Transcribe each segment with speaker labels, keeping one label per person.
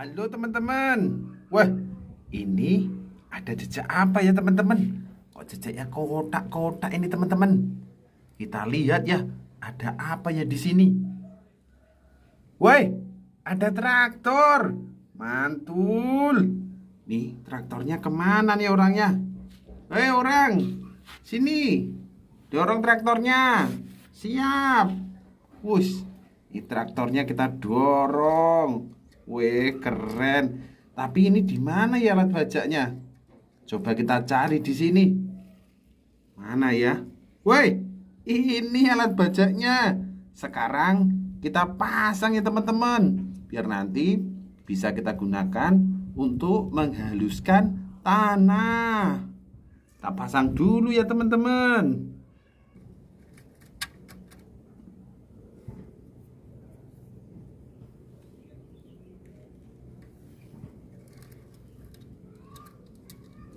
Speaker 1: Halo teman-teman. Wah, ini ada jejak apa ya teman-teman? Kok jejaknya kotak-kotak ini teman-teman? Kita lihat ya, ada apa ya di sini? Woi, ada traktor. Mantul. Nih, traktornya kemana nih orangnya? Orang, sini. Dorong traktornya. Siap. Wush, ini traktornya kita dorong. Weh, keren. Tapi ini di mana ya alat bajaknya? Coba kita cari di sini. Mana ya? Woi, ini alat bajaknya. Sekarang kita pasang ya teman-teman. Biar nanti bisa kita gunakan untuk menghaluskan tanah. Kita pasang dulu ya teman-teman.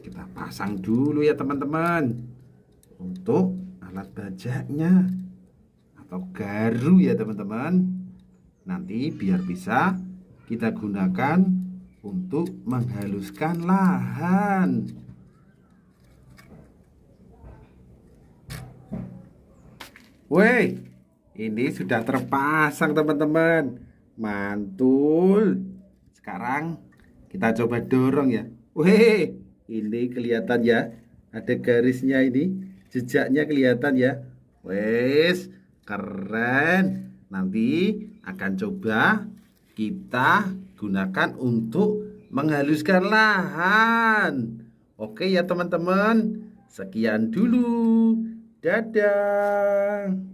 Speaker 1: Kita pasang dulu ya teman-teman. Untuk alat bajaknya atau garu ya teman-teman. Nanti biar bisa kita gunakan untuk menghaluskan lahan. Woi, ini sudah terpasang teman-teman. Mantul. Sekarang kita coba dorong ya. Wih, ini kelihatan ya. Ada garisnya ini. Jejaknya kelihatan ya. Wes, keren. Nanti akan coba kita gunakan untuk menghaluskan lahan. Oke ya teman-teman. Sekian dulu. Dadah.